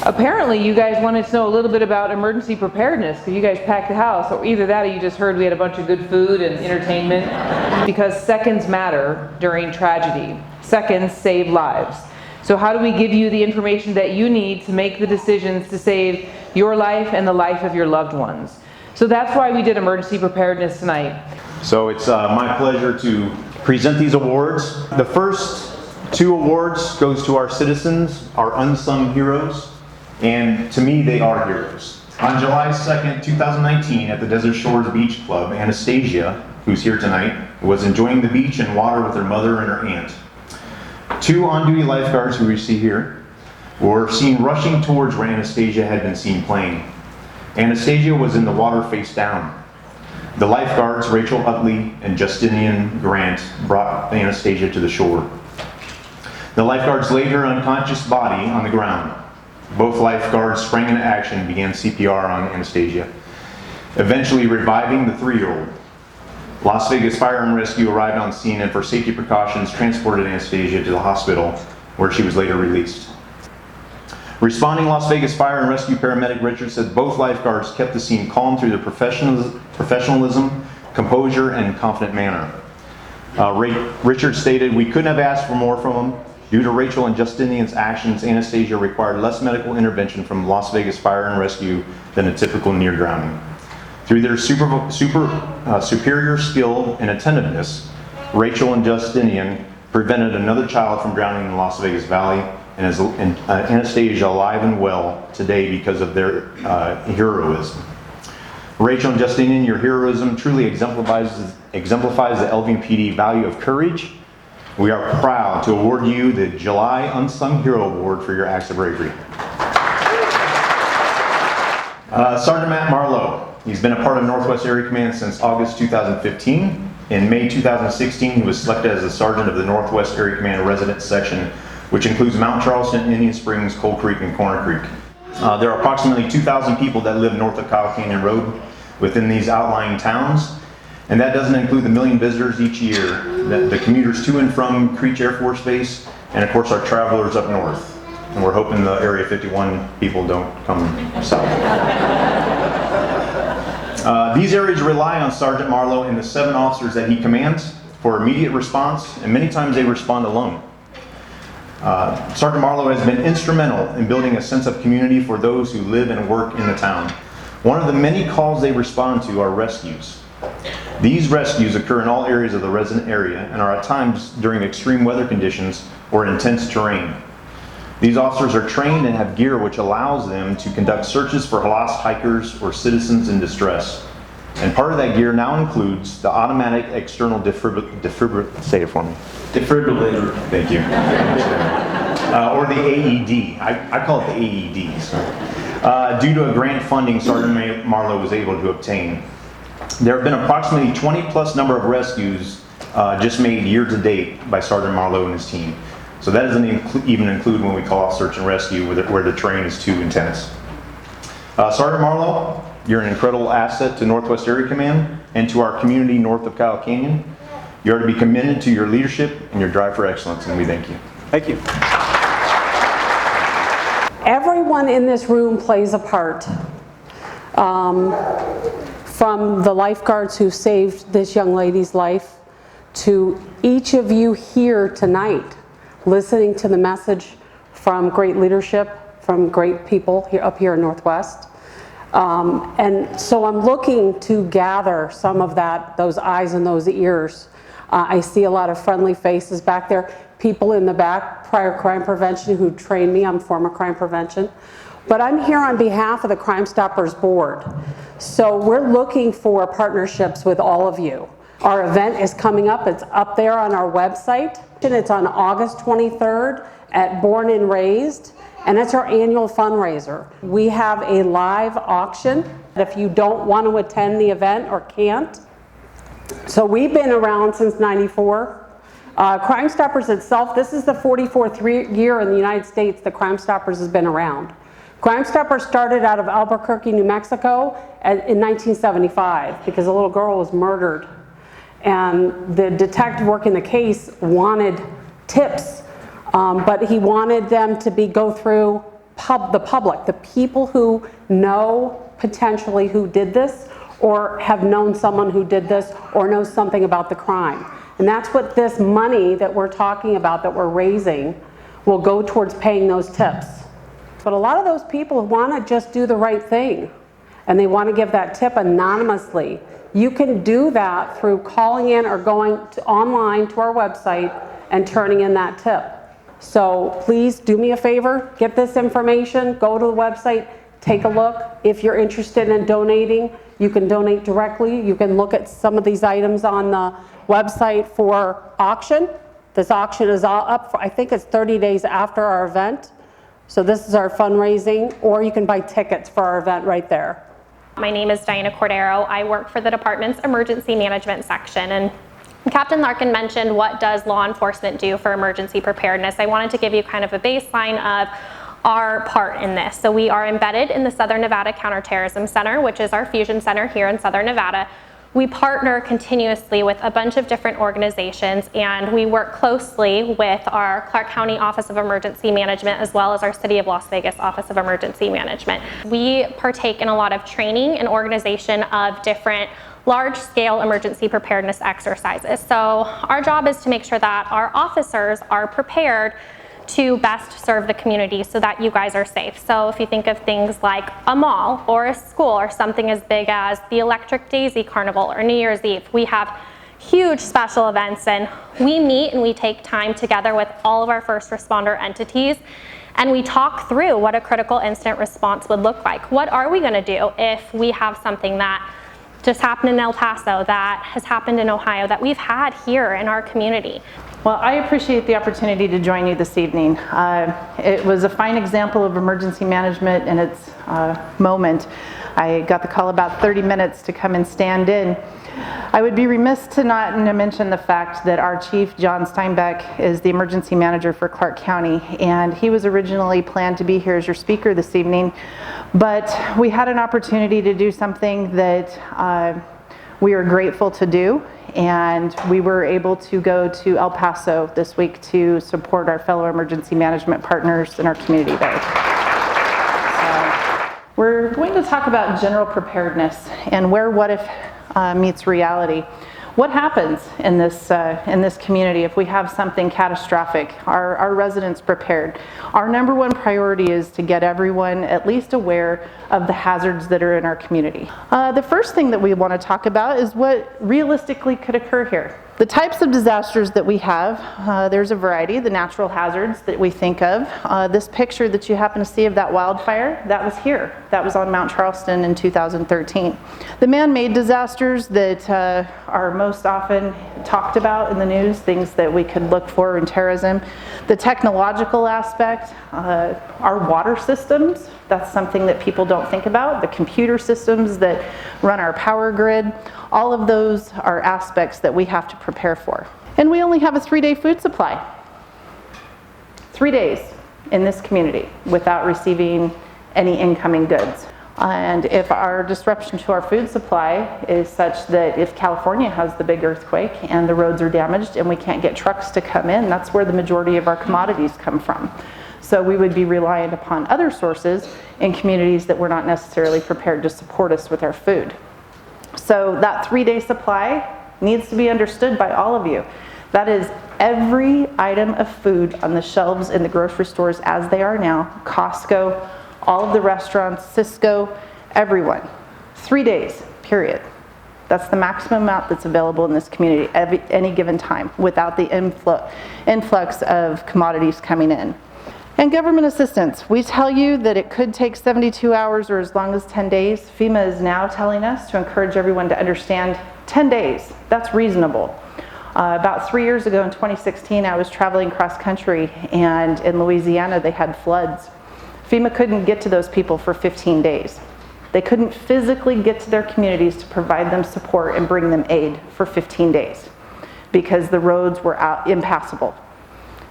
Apparently you guys wanted to know a little bit about emergency preparedness because you guys packed the house, or either that or you just heard we had a bunch of good food and entertainment. Because seconds matter during tragedy. Seconds save lives. So how do we give you the information that you need to make the decisions to save your life and the life of your loved ones? So that's why we did emergency preparedness tonight. So it's my pleasure to present these awards. The first two awards goes to our citizens, our unsung heroes, and to me they are heroes. On July 2nd, 2019 at the Desert Shores Beach Club, Anastasia, who's here tonight, was enjoying the beach and water with her mother and her aunt. Two on-duty lifeguards who we see here were seen rushing towards where Anastasia had been seen playing. Anastasia was in the water face down. The lifeguards, Rachel Utley and Justinian Grant, brought Anastasia to the shore. The lifeguards laid her unconscious body on the ground. Both lifeguards sprang into action and began CPR on Anastasia, eventually reviving the 3-year-old. Las Vegas Fire and Rescue arrived on scene and for safety precautions transported Anastasia to the hospital where she was later released. Responding Las Vegas Fire and Rescue paramedic Richard said both lifeguards kept the scene calm through their professionalism, composure, and confident manner. Richard stated, "We couldn't have asked for more from them. Due to Rachel and Justinian's actions, Anastasia required less medical intervention from Las Vegas Fire and Rescue than a typical near drowning. Through their superior skill and attentiveness, Rachel and Justinian prevented another child from drowning in the Las Vegas Valley, and Anastasia alive and well today because of their heroism. Rachel and Justinian, your heroism truly exemplifies the LVMPD value of courage. We are proud to award you the July Unsung Hero Award for your acts of bravery." Sergeant Matt Marlowe. He's been a part of Northwest Area Command since August 2015. In May 2016, he was selected as a sergeant of the Northwest Area Command Resident Section, which includes Mount Charleston, Indian Springs, Cold Creek, and Corner Creek. There are approximately 2,000 people that live north of Kyle Canyon Road within these outlying towns, and that doesn't include the million visitors each year, the commuters to and from Creech Air Force Base, and of course our travelers up north. And we're hoping the Area 51 people don't come south. These areas rely on Sergeant Marlowe and the 7 officers that he commands for immediate response, and many times they respond alone. Sergeant Marlowe has been instrumental in building a sense of community for those who live and work in the town. One of the many calls they respond to are rescues. These rescues occur in all areas of the resident area and are at times during extreme weather conditions or intense terrain. These officers are trained and have gear which allows them to conduct searches for lost hikers or citizens in distress. And part of that gear now includes the automatic external say it for me. Defibrillator. Thank you. Or the AED. I call it the AEDs. Due to a grant funding Sergeant Marlowe was able to obtain. There have been approximately 20 plus number of rescues just made year to date by Sergeant Marlowe and his team. So that doesn't even include when we call off search and rescue where the terrain is too intense. Sergeant Marlowe, you're an incredible asset to Northwest Area Command and to our community north of Kyle Canyon. You are to be commended to your leadership and your drive for excellence, and we thank you. Thank you. Everyone in this room plays a part. From the lifeguards who saved this young lady's life to each of you here tonight, listening to the message from great leadership, from great people up here in Northwest. And so I'm looking to gather some of those eyes and those ears. I see a lot of friendly faces back there. People in the back, prior crime prevention, who trained me. I'm former crime prevention. But I'm here on behalf of the Crime Stoppers Board. So we're looking for partnerships with all of you. Our event is coming up. It's up there on our website. It's on August 23rd at Born and Raised, and it's our annual fundraiser. We have a live auction if you don't want to attend the event or can't. So we've been around since '94. Crime Stoppers itself, this is the 44th year in the United States that Crime Stoppers has been around. Crime Stoppers started out of Albuquerque, New Mexico in 1975 because a little girl was murdered. And the detective working the case wanted tips, but he wanted them to go through the public, the people who know potentially who did this, or have known someone who did this, or knows something about the crime. And that's what this money that we're talking about, that we're raising, will go towards paying those tips. But a lot of those people want to just do the right thing, and they want to give that tip anonymously. You can do that through calling in or going online to our website and turning in that tip. So please do me a favor, get this information, go to the website, take a look. If you're interested in donating, you can donate directly. You can look at some of these items on the website for auction. This auction is all up for, I think it's 30 days after our event. So this is our fundraising, or you can buy tickets for our event right there. My name is Diana Cordero. I work for the department's emergency management section, and Captain Larkin mentioned what does law enforcement do for emergency preparedness. I wanted to give you kind of a baseline of our part in this. So we are embedded in the Southern Nevada Counterterrorism Center, which is our fusion center here in Southern Nevada. We partner continuously with a bunch of different organizations, and we work closely with our Clark County Office of Emergency Management as well as our City of Las Vegas Office of Emergency Management. We partake in a lot of training and organization of different large-scale emergency preparedness exercises. So our job is to make sure that our officers are prepared to best serve the community so that you guys are safe. So if you think of things like a mall or a school or something as big as the Electric Daisy Carnival or New Year's Eve, we have huge special events, and we meet and we take time together with all of our first responder entities, and we talk through what a critical incident response would look like. What are we going to do if we have something that just happened in El Paso, that has happened in Ohio, that we've had here in our community? Well, I appreciate the opportunity to join you this evening. It was a fine example of emergency management in its moment. I got the call about 30 minutes to come and stand in. I would be remiss to not mention the fact that our chief, John Steinbeck, is the emergency manager for Clark County, and he was originally planned to be here as your speaker this evening, but we had an opportunity to do something that we are grateful to do, and we were able to go to El Paso this week to support our fellow emergency management partners in our community there. So we're going to talk about general preparedness and where what if meets reality. What happens in this community if we have something catastrophic? Are our residents prepared? Our number one priority is to get everyone at least aware of the hazards that are in our community. The first thing that we want to talk about is what realistically could occur here. The types of disasters that we have, there's a variety. The natural hazards that we think of. This picture that you happen to see of that wildfire, that was here. That was on Mount Charleston in 2013. The man-made disasters that are most often talked about in the news, things that we could look for in terrorism. The technological aspect, our water systems, that's something that people don't think about. The computer systems that run our power grid, all of those are aspects that we have to prepare for. And we only have a 3-day food supply. 3 days in this community without receiving any incoming goods. And if our disruption to our food supply is such that if California has the big earthquake and the roads are damaged and we can't get trucks to come in, that's where the majority of our commodities come from. So we would be reliant upon other sources in communities that were not necessarily prepared to support us with our food. So that 3-day supply needs to be understood by all of you. That is every item of food on the shelves in the grocery stores as they are now, Costco, all of the restaurants, Cisco, everyone. 3 days, period. That's the maximum amount that's available in this community at any given time without the influx of commodities coming in. And government assistance. We tell you that it could take 72 hours or as long as 10 days. FEMA is now telling us to encourage everyone to understand 10 days. That's reasonable. About 3 years ago in 2016, I was traveling cross country, and in Louisiana they had floods. FEMA couldn't get to those people for 15 days. They couldn't physically get to their communities to provide them support and bring them aid for 15 days because the roads were impassable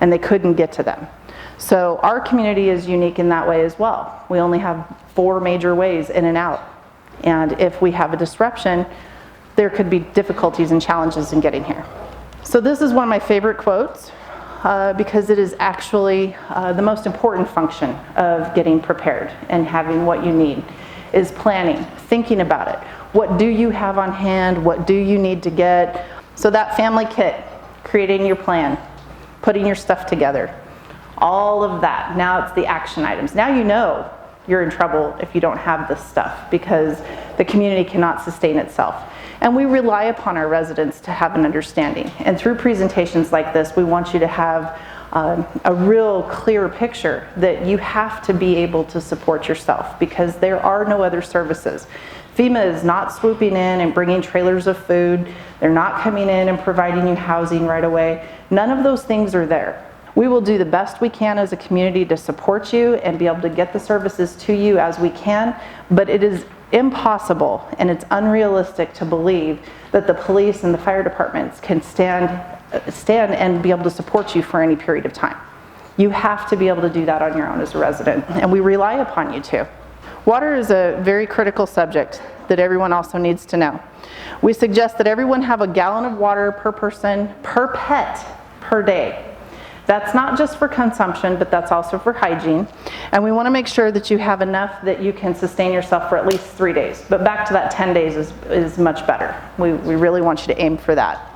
and they couldn't get to them. So our community is unique in that way as well. We only have 4 major ways in and out. And if we have a disruption, there could be difficulties and challenges in getting here. So this is one of my favorite quotes. because it is actually the most important function of getting prepared and having what you need is planning, thinking about it. What do you have on hand? What do you need to get? So that family kit, creating your plan, putting your stuff together, all of that. Now it's the action items. Now you know you're in trouble if you don't have this stuff because the community cannot sustain itself. And we rely upon our residents to have an understanding. And through presentations like this, we want you to have a real clear picture that you have to be able to support yourself because there are no other services. FEMA is not swooping in and bringing trailers of food. They're not coming in and providing you housing right away. None of those things are there. We will do the best we can as a community to support you and be able to get the services to you as we can, but it is impossible and it's unrealistic to believe that the police and the fire departments can stand and be able to support you for any period of time. You have to be able to do that on your own as a resident, and we rely upon you to. Water is a very critical subject that everyone also needs to know. We suggest that everyone have a gallon of water per person, per pet, per day. That's not just for consumption, but that's also for hygiene. And we want to make sure that you have enough that you can sustain yourself for at least 3 days. But back to that 10 days is much better. We really want you to aim for that.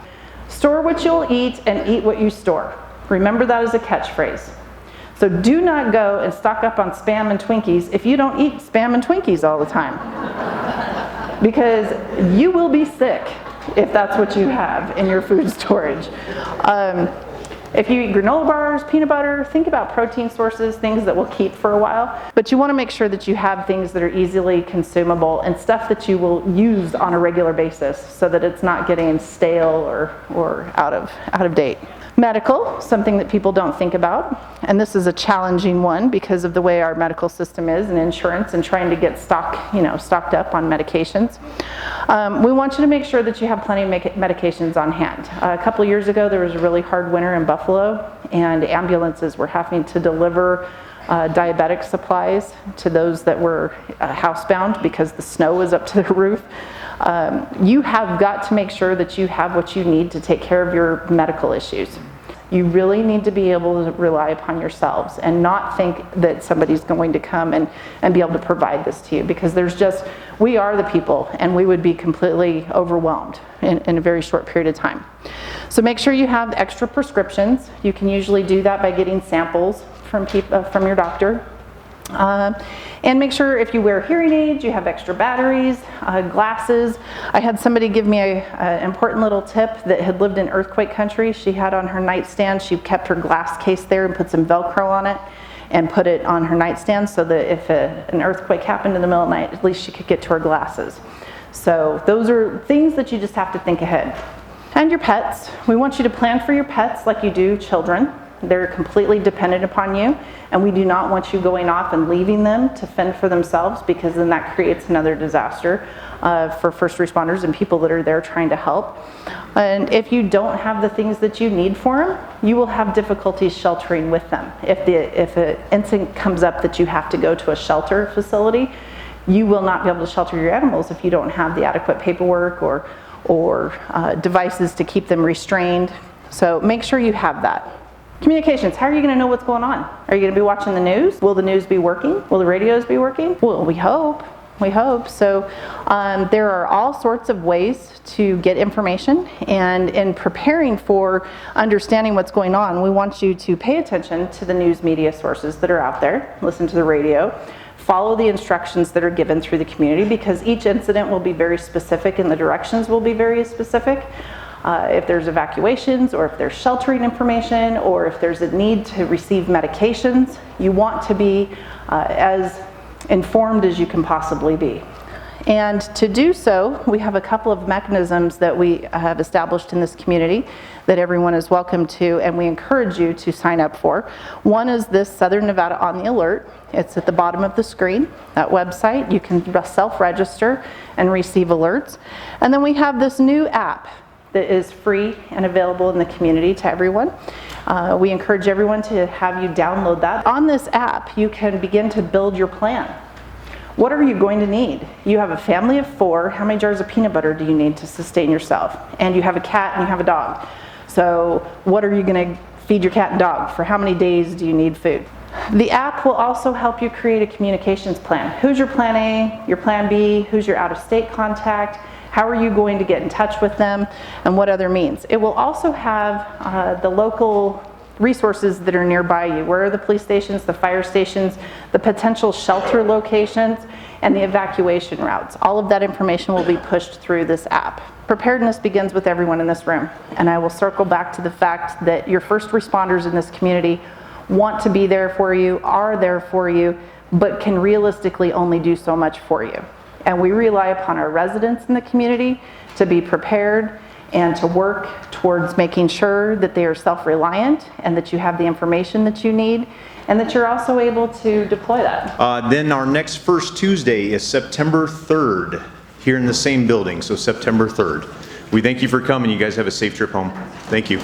Store what you'll eat and eat what you store. Remember that as a catchphrase. So do not go and stock up on Spam and Twinkies if you don't eat Spam and Twinkies all the time. Because you will be sick if that's what you have in your food storage. If you eat granola bars, peanut butter, think about protein sources, things that will keep for a while. But you want to make sure that you have things that are easily consumable and stuff that you will use on a regular basis so that it's not getting stale or out of date. Medical, something that people don't think about, and this is a challenging one because of the way our medical system is and insurance and trying to get stocked up on medications. We want you to make sure that you have plenty of medications on hand. A couple of years ago there was a really hard winter in Buffalo and ambulances were having to deliver diabetic supplies to those that were housebound because the snow was up to the roof. You have got to make sure that you have what you need to take care of your medical issues. You really need to be able to rely upon yourselves and not think that somebody's going to come and be able to provide this to you because we are the people and we would be completely overwhelmed in a very short period of time. So make sure you have extra prescriptions. You can usually do that by getting samples from your doctor. And make sure if you wear hearing aids, you have extra batteries, glasses. I had somebody give me an important little tip that had lived in earthquake country. She had on her nightstand, she kept her glass case there and put some Velcro on it and put it on her nightstand so that if an earthquake happened in the middle of the night, at least she could get to her glasses. So those are things that you just have to think ahead. And your pets. We want you to plan for your pets like you do children. They're completely dependent upon you, and we do not want you going off and leaving them to fend for themselves because then that creates another disaster for first responders and people that are there trying to help. And if you don't have the things that you need for them, you will have difficulties sheltering with them. If an incident comes up that you have to go to a shelter facility, you will not be able to shelter your animals if you don't have the adequate paperwork or devices to keep them restrained. So make sure you have that. Communications, how are you going to know what's going on? Are you going to be watching the news? Will the news be working? Will the radios be working? Well, we hope. We hope. So there are all sorts of ways to get information, and in preparing for understanding what's going on, we want you to pay attention to the news media sources that are out there, listen to the radio, follow the instructions that are given through the community because each incident will be very specific and the directions will be very specific. If there's evacuations or if there's sheltering information or if there's a need to receive medications, you want to be as informed as you can possibly be. And to do so, we have a couple of mechanisms that we have established in this community that everyone is welcome to and we encourage you to sign up for. One is this Southern Nevada on the Alert. It's at the bottom of the screen, that website. You can self-register and receive alerts. And then we have this new app that is free and available in the community to everyone. We encourage everyone to have you download that. On this app, you can begin to build your plan. What are you going to need? You have a family of 4. How many jars of peanut butter do you need to sustain yourself? And you have a cat and you have a dog. So what are you going to feed your cat and dog? For how many days do you need food? The app will also help you create a communications plan. Who's your plan A, your plan B, who's your out-of-state contact, how are you going to get in touch with them, and what other means. It will also have the local resources that are nearby you. Where are the police stations, the fire stations, the potential shelter locations, and the evacuation routes. All of that information will be pushed through this app. Preparedness begins with everyone in this room, and I will circle back to the fact that your first responders in this community want to be there for you, are there for you, but can realistically only do so much for you. And we rely upon our residents in the community to be prepared and to work towards making sure that they are self-reliant and that you have the information that you need and that you're also able to deploy that. Then our next First Tuesday is September 3rd here in the same building, so September 3rd. We thank you for coming. You guys have a safe trip home. Thank you.